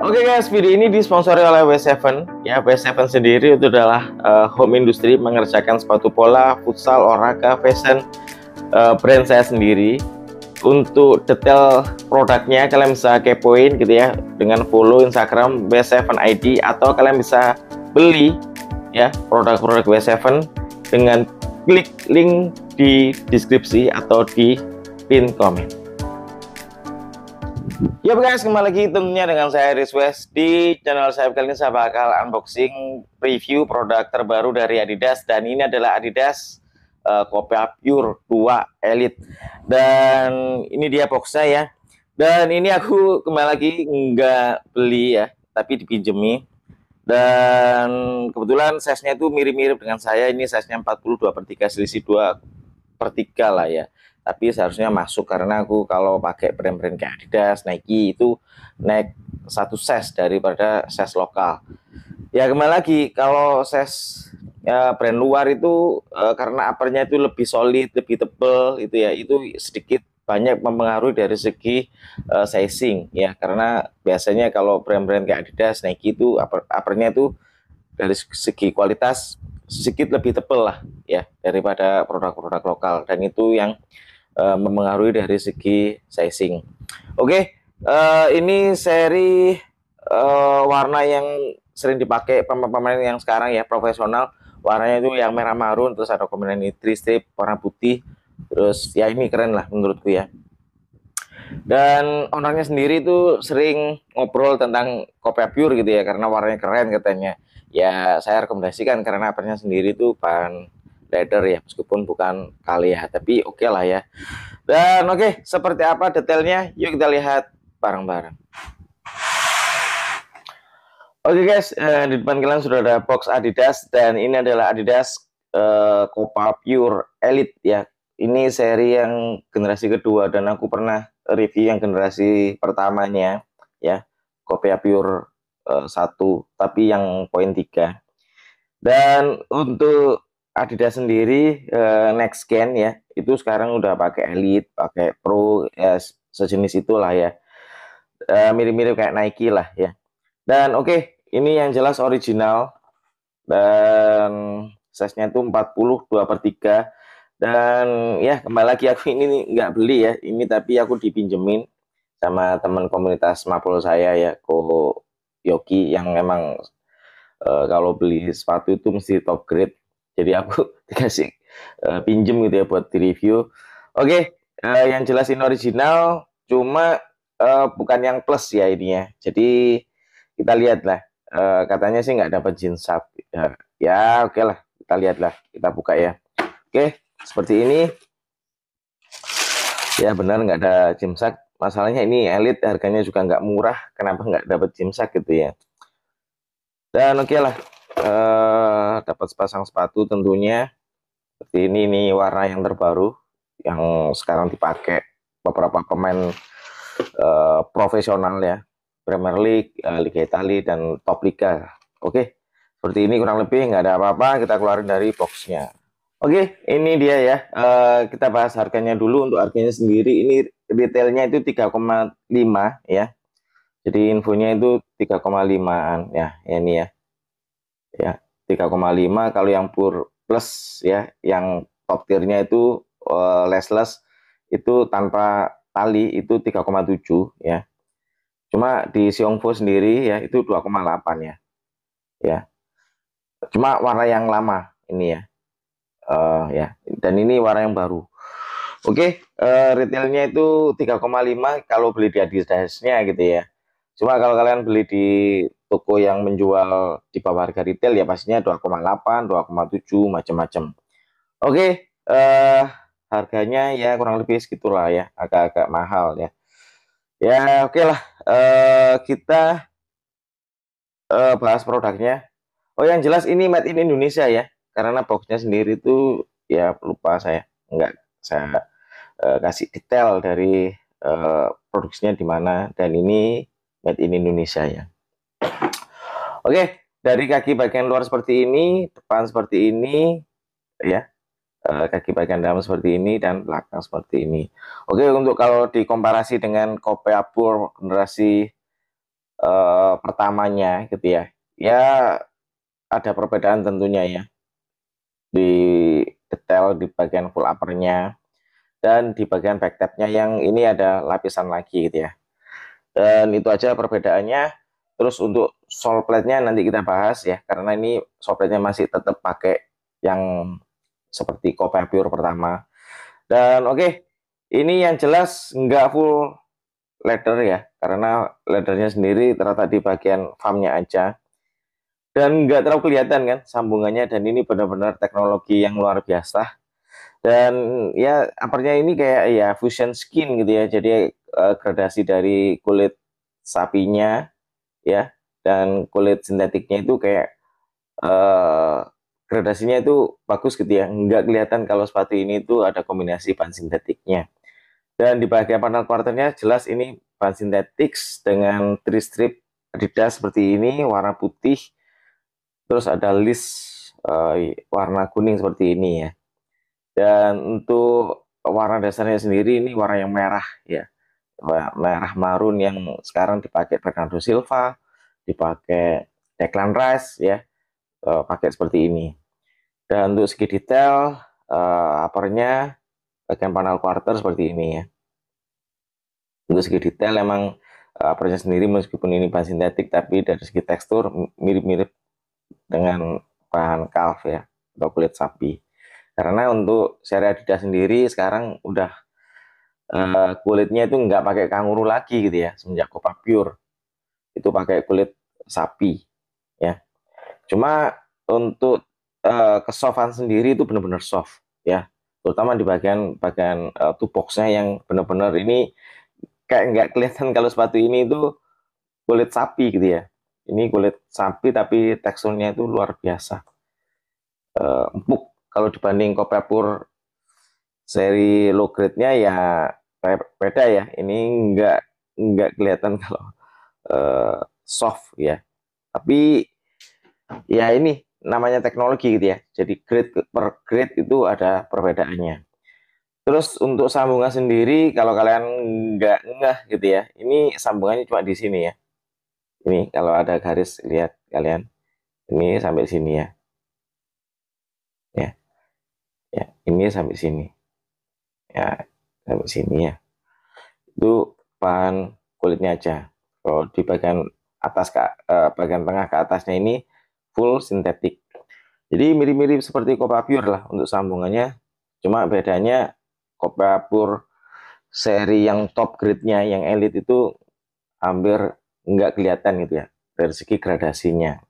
Oke guys, video ini disponsori oleh W7. Ya, W7 sendiri itu adalah home industry, mengerjakan sepatu bola, futsal, olahraga, fashion, brand saya sendiri. Untuk detail produknya kalian bisa kepoin gitu ya, dengan follow Instagram W7ID, atau kalian bisa beli ya produk-produk W7 dengan klik link di deskripsi atau di pin komen. Ya guys, kembali lagi tentunya dengan saya Rizwes. Di channel saya kali ini saya bakal unboxing review produk terbaru dari Adidas, dan ini adalah Adidas Copia Pure 2 Elite, dan ini dia boxnya ya. Dan ini aku kembali lagi nggak beli ya, tapi dipinjemi, dan kebetulan size-nya itu mirip-mirip dengan saya. Ini size-nya 42/3, selisih 2/3 lah ya, tapi seharusnya masuk karena aku kalau pakai brand-brand kayak Adidas, Nike itu naik satu size daripada size lokal. Ya kembali lagi, kalau size ya, brand luar itu karena uppernya itu lebih solid, lebih tebal itu ya, itu sedikit banyak mempengaruhi dari segi sizing ya, karena biasanya kalau brand-brand kayak Adidas, Nike itu uppernya itu dari segi kualitas sedikit lebih tebal lah ya daripada produk-produk lokal, dan itu yang mempengaruhi dari segi sizing. Oke, ini seri warna yang sering dipakai pemain-pemain yang sekarang ya, profesional. Warnanya itu yang merah marun, terus ada kombinasi tri-strip warna putih. Terus ya ini keren lah menurutku ya. Dan ownernya sendiri itu sering ngobrol tentang Copia Pure gitu ya, karena warnanya keren katanya. Ya saya rekomendasikan karena apanya sendiri itu bahan leather ya, meskipun bukan kali ya, tapi oke lah ya. Dan oke, seperti apa detailnya? Yuk kita lihat bareng-bareng. Oke guys, di depan kalian sudah ada box Adidas, dan ini adalah Adidas Copia Pure Elite ya. Ini seri yang generasi kedua, dan aku pernah review yang generasi pertamanya ya, Copia Pure 1, tapi yang poin 3. Dan untuk Adidas sendiri next gen ya, itu sekarang udah pakai Elite, pakai Pro ya, sejenis itulah ya, mirip-mirip kayak Nike lah ya. Dan oke, ini yang jelas original, dan size-nya itu 42/3. Dan ya kembali lagi, aku ini nggak beli ya ini, tapi aku dipinjemin sama teman komunitas mapol saya ya, Ko Yoki, yang memang kalau beli sepatu itu mesti top grade, jadi aku dikasih pinjem gitu ya buat di review. Oke, yang jelas ini original, cuma bukan yang plus ya ini ya. Jadi kita lihat lah, katanya sih nggak dapat jinsap ya, ya oke lah, kita lihat lah, kita buka ya. Oke, seperti ini ya, benar nggak ada jimsak. Masalahnya ini Elite, harganya juga nggak murah, kenapa nggak dapat jimsak gitu ya. Dan oke lah, dapat sepasang sepatu tentunya seperti ini. Nih warna yang terbaru yang sekarang dipakai beberapa pemain profesional ya, Premier League, Liga Italia, dan top liga. Oke, seperti ini kurang lebih, nggak ada apa-apa, kita keluarin dari boxnya. Oke, ini dia ya. Kita bahas harganya dulu. Untuk harganya sendiri, ini retailnya itu 3,5 ya. Jadi infonya itu 3,5-an ya, ini ya. Ya, 3,5. Kalau yang pure plus ya, yang top tiernya itu lashless, itu tanpa tali itu 3,7 ya. Cuma di Xiongfu sendiri ya itu 2,8 ya. Ya. Cuma warna yang lama ini ya. Ya, dan ini warna yang baru. Oke, retailnya itu 3,5 kalau beli di Adidasnya gitu ya. Cuma kalau kalian beli di toko yang menjual di bawah harga retail ya pastinya 2,8, 2,7 macam-macam. Oke, harganya ya kurang lebih segitulah ya, agak-agak mahal ya. Ya oke lah, kita bahas produknya. Oh yang jelas ini made in Indonesia ya, karena boxnya sendiri itu ya lupa saya, nggak saya kasih detail dari produksinya di mana, dan ini made in Indonesia ya. Oke, dari kaki bagian luar seperti ini, depan seperti ini ya, kaki bagian dalam seperti ini, dan belakang seperti ini. Oke, untuk kalau dikomparasi dengan Copia Pure generasi pertamanya gitu ya. Ya ada perbedaan tentunya ya di detail di bagian full uppernya dan di bagian backtapnya yang ini ada lapisan lagi gitu ya. Dan itu aja perbedaannya. Terus untuk sole plate-nya nanti kita bahas ya, karena ini sole plate-nya masih tetap pakai yang seperti Coppa Pure pertama. Dan oke, ini yang jelas nggak full leather ya, karena leathernya sendiri terletak di bagian farmnya aja. Dan nggak terlalu kelihatan kan sambungannya, dan ini benar-benar teknologi yang luar biasa. Dan ya uppernya ini kayak ya fusion skin gitu ya, jadi gradasi dari kulit sapinya ya, dan kulit sintetiknya itu kayak eh, gradasinya itu bagus gitu ya, nggak kelihatan kalau sepatu ini itu ada kombinasi bahan sintetiknya. Dan di bagian panel quarternya jelas ini bahan sintetik dengan tri strip Adidas seperti ini warna putih, terus ada list warna kuning seperti ini ya. Dan untuk warna dasarnya sendiri ini warna yang merah ya, merah marun yang sekarang dipakai Bernardo Silva, dipakai Declan Rice ya, pakai seperti ini. Dan untuk segi detail uppernya bagian panel quarter seperti ini ya. Untuk segi detail emang uppernya sendiri meskipun ini bahan sintetik, tapi dari segi tekstur mirip-mirip dengan bahan calf ya, atau kulit sapi. Karena untuk seri Adidas sendiri sekarang udah kulitnya itu nggak pakai kanguru lagi gitu ya, semenjak Coppa Pure itu pakai kulit sapi ya. Cuma untuk kesoftan sendiri itu benar-benar soft ya, terutama di bagian bagian toe boxnya yang benar-benar ini kayak nggak kelihatan kalau sepatu ini itu kulit sapi gitu ya. Ini kulit sapi tapi teksturnya itu luar biasa empuk. Kalau dibanding Coppa Pure seri low grade-nya ya beda ya. Ini nggak kelihatan kalau soft ya. Tapi ya ini namanya teknologi gitu ya. Jadi grade per grade itu ada perbedaannya. Terus untuk sambungan sendiri kalau kalian nggak ngeh gitu ya, ini sambungannya cuma di sini ya. Ini kalau ada garis lihat kalian, ini sampai sini ya. Ya, ya, ini sampai sini. Ya, sampai sini ya. Itu bahan kulitnya aja. Kalau di bagian atas bagian tengah ke atasnya ini full sintetik. Jadi mirip-mirip seperti Coppa Pure lah untuk sambungannya. Cuma bedanya Coppa Pure seri yang top grade-nya, yang elite itu hampir nggak kelihatan gitu ya dari segi gradasinya.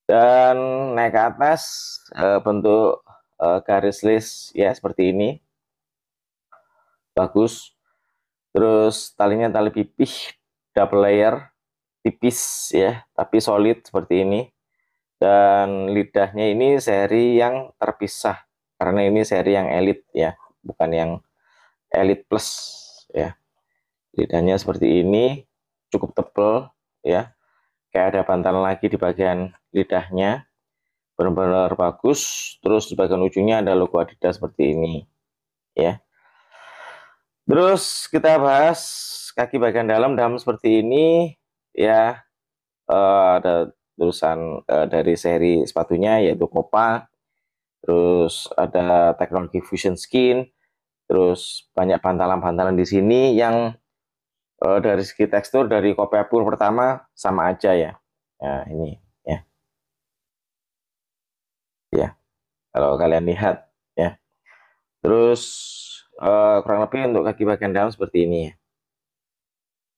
Dan naik ke atas bentuk garis list ya seperti ini, bagus. Terus talinya tali pipih double layer, tipis ya, tapi solid seperti ini. Dan lidahnya ini seri yang terpisah karena ini seri yang elite ya, bukan yang elite plus ya. Lidahnya seperti ini, cukup tebal ya, kayak ada bantalan lagi di bagian lidahnya, benar-benar bagus. Terus di bagian ujungnya ada logo Adidas seperti ini ya. Terus kita bahas kaki bagian dalam seperti ini ya. Ada tulisan dari seri sepatunya yaitu Copa. Terus ada teknologi Fusion Skin. Terus banyak bantalan-bantalan di sini yang dari segi tekstur dari Copa Pure pertama sama aja ya. Nah, ini ya. Ya, kalau kalian lihat ya. Terus kurang lebih untuk kaki bagian dalam seperti ini ya.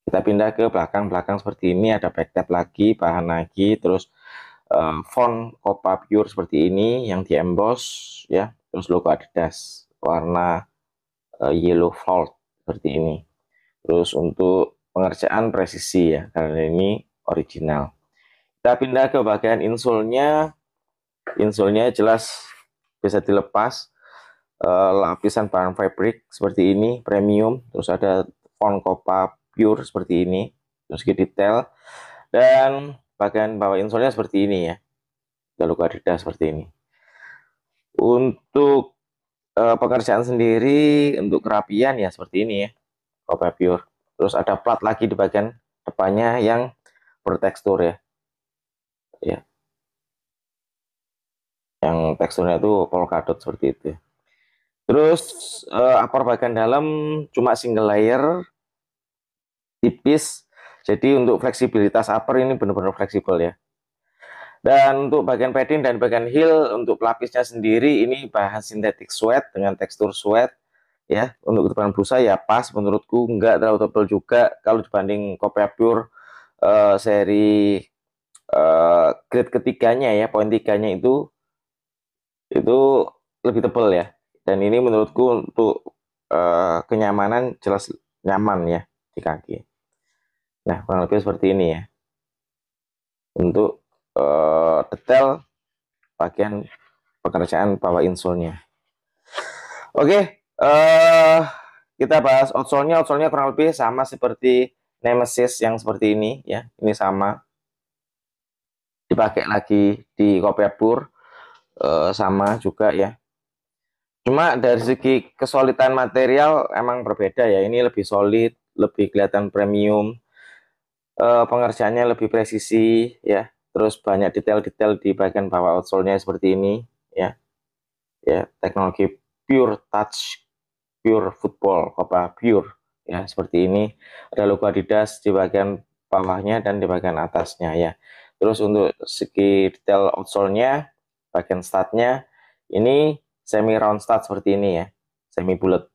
Kita pindah ke belakang seperti ini, ada backtap lagi, bahan lagi, terus font Copa Pure seperti ini yang di emboss ya, terus logo Adidas warna yellow fold seperti ini. Terus untuk pengerjaan presisi ya, karena ini original. Kita pindah ke bagian insole-nya. Insole-nya jelas bisa dilepas, lapisan bahan fabric seperti ini, premium. Terus ada font Copa Pure seperti ini, terus detail. Dan bagian bawah insole-nya seperti ini ya, logo Adidas seperti ini. Untuk pekerjaan sendiri, untuk kerapian ya seperti ini ya, Copa Pure. Terus ada plat lagi di bagian depan depannya yang bertekstur ya. Ya, yang teksturnya itu polkadot seperti itu. Terus upper bagian dalam cuma single layer, tipis. Jadi untuk fleksibilitas upper ini benar-benar fleksibel ya. Dan untuk bagian padding dan bagian heel untuk pelapisnya sendiri ini bahan sintetik suede dengan tekstur suede ya. Untuk ketebalan busa ya pas menurutku, nggak terlalu tebal juga kalau dibanding Copia Pure seri grade ketiganya ya, poin tiganya itu lebih tebal ya. Dan ini menurutku untuk kenyamanan jelas nyaman ya di kaki. Nah, kurang lebih seperti ini ya. Untuk detail bagian pekerjaan bawah insole-nya. Oke, kita bahas outsole-nya. Outsole-nya kurang lebih sama seperti Nemesis yang seperti ini ya. Ini sama. Dipakai lagi di Copia Pure sama juga ya. Cuma dari segi kesolidan material emang berbeda ya. Ini lebih solid, lebih kelihatan premium. Pengerjaannya lebih presisi ya. Terus banyak detail-detail di bagian bawah outsole-nya seperti ini ya. Ya, teknologi Pure Touch, Pure Football, Copia Pure ya, seperti ini. Ada logo Adidas di bagian bawahnya dan di bagian atasnya ya. Terus untuk segi detail outsole-nya, bagian statnya ini semi round stat seperti ini ya, semi bulat.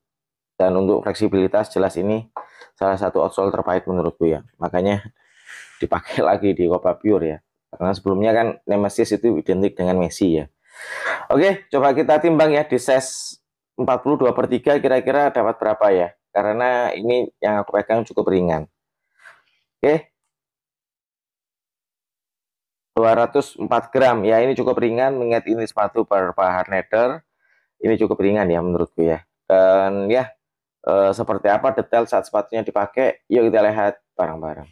Dan untuk fleksibilitas jelas ini salah satu outsole terbaik menurutku ya. Makanya dipakai lagi di Copia Pure ya. Karena sebelumnya kan Nemesis itu identik dengan Messi ya. Oke, coba kita timbang ya di size 42/3 kira-kira dapat berapa ya? Karena ini yang aku pegang cukup ringan. Oke, 204 gram ya, ini cukup ringan mengingat ini sepatu berbahan leather. Ini cukup ringan ya menurutku ya. Dan ya seperti apa detail saat sepatunya dipakai, yuk kita lihat bareng-bareng.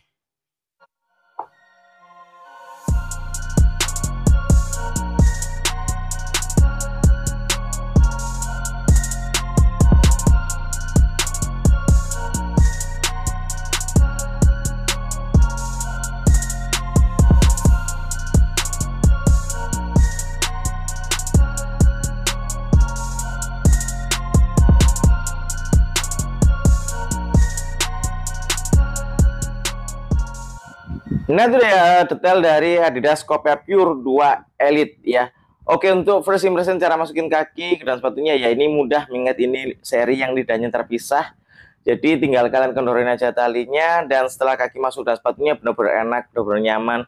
Nah itu ya detail dari Adidas Copia Pure 2 Elite ya. Oke, untuk first impression cara masukin kaki dan sepatunya ya ini mudah mengingat ini seri yang lidahnya terpisah. Jadi tinggal kalian kendorin aja talinya dan setelah kaki masuk dan sepatunya benar-benar enak, benar-benar nyaman.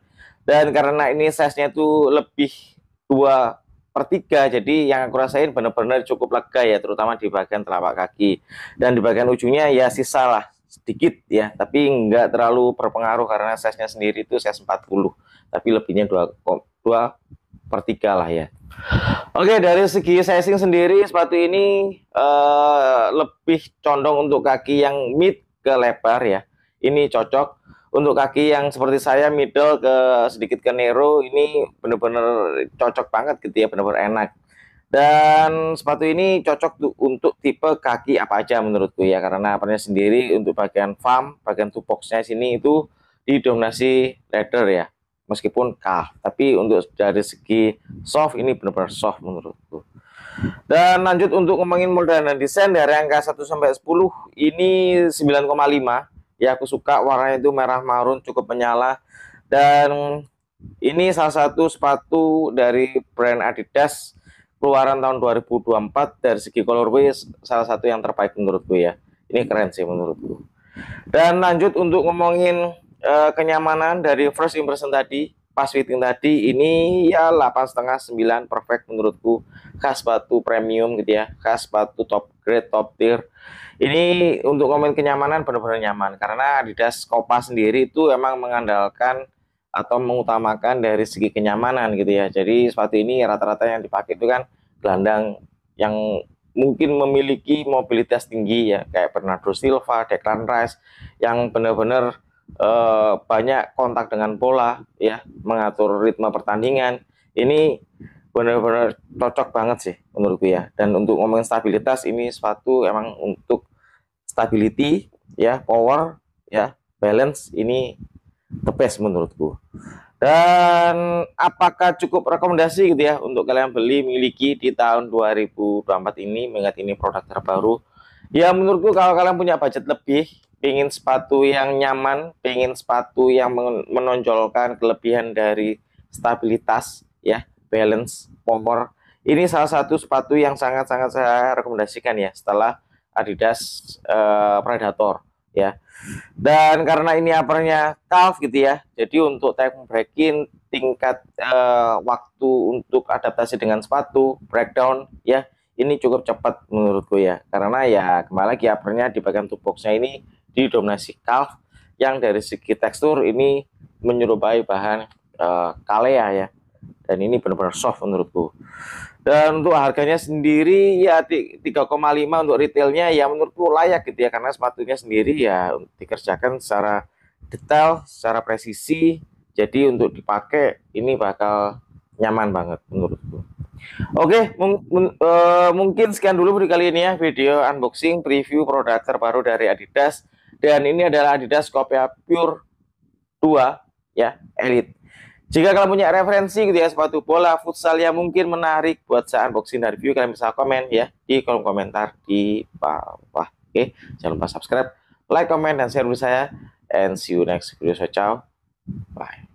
Dan karena ini size-nya itu lebih 2/3, jadi yang aku rasain benar-benar cukup lega ya, terutama di bagian telapak kaki. Dan di bagian ujungnya ya sisa lah sedikit ya, tapi nggak terlalu berpengaruh karena size-nya sendiri itu size 40, tapi lebihnya 2/3 lah ya. Oke, dari segi sizing sendiri sepatu ini lebih condong untuk kaki yang mid ke lebar ya. Ini cocok untuk kaki yang seperti saya middle ke sedikit ke narrow, ini benar-benar cocok banget gitu ya, benar-benar enak. Dan sepatu ini cocok untuk tipe kaki apa aja menurutku ya, karena apanya sendiri untuk bagian farm, bagian toe box-nya sini itu didominasi leather ya, meskipun calf, tapi untuk dari segi soft ini benar-benar soft menurutku. Dan lanjut untuk ngomongin model dan desain dari angka 1 sampai 10 ini 9,5 ya, aku suka warnanya itu merah marun cukup menyala. Dan ini salah satu sepatu dari brand Adidas keluaran tahun 2024, dari segi colorway salah satu yang terbaik menurutku ya. Ini keren sih menurutku. Dan lanjut untuk ngomongin kenyamanan dari first impression tadi, pas fitting tadi ini ya 8,5 9 perfect menurutku. Khas sepatu premium gitu ya, khas sepatu top grade, top tier. Ini untuk ngomongin kenyamanan benar-benar nyaman karena Adidas Copa sendiri itu emang mengandalkan atau mengutamakan dari segi kenyamanan gitu ya. Jadi sepatu ini rata-rata yang dipakai itu kan gelandang yang mungkin memiliki mobilitas tinggi ya, kayak Bernardo Silva, Declan Rice, yang benar-benar banyak kontak dengan bola ya, mengatur ritme pertandingan. Ini benar-benar cocok banget sih menurutku ya. Dan untuk ngomongin stabilitas, ini sepatu emang untuk stability ya, power ya, balance ini the best menurutku. Dan apakah cukup rekomendasi gitu ya untuk kalian beli miliki di tahun 2024 ini, mengingat ini produk terbaru? Ya menurutku kalau kalian punya budget lebih, pengen sepatu yang nyaman, pengen sepatu yang menonjolkan kelebihan dari stabilitas, ya, balance, power, ini salah satu sepatu yang sangat-sangat saya rekomendasikan ya setelah Adidas Predator ya. Dan karena ini uppernya calf gitu ya, jadi untuk time breaking, tingkat waktu untuk adaptasi dengan sepatu, breakdown ya, ini cukup cepat menurutku ya. Karena ya kembali lagi uppernya di bagian toe boxnya ini didominasi calf, yang dari segi tekstur ini menyerupai bahan kalea ya. Dan ini benar-benar soft menurutku. Dan untuk harganya sendiri ya 3,5 untuk retailnya ya menurutku layak gitu ya, karena sepatunya sendiri ya dikerjakan secara detail, secara presisi. Jadi untuk dipakai ini bakal nyaman banget menurutku. Oke, mungkin sekian dulu video kali ini ya, video unboxing preview produk terbaru dari Adidas. Dan ini adalah Adidas Copia Pure 2 ya, Elite. Jika kalian punya referensi gitu ya, sepatu bola futsal yang mungkin menarik buat saya unboxing dan review, kalian bisa komen ya di kolom komentar di bawah. Oke, jangan lupa subscribe, like, comment, dan share video saya. And see you next video. So, ciao. Bye.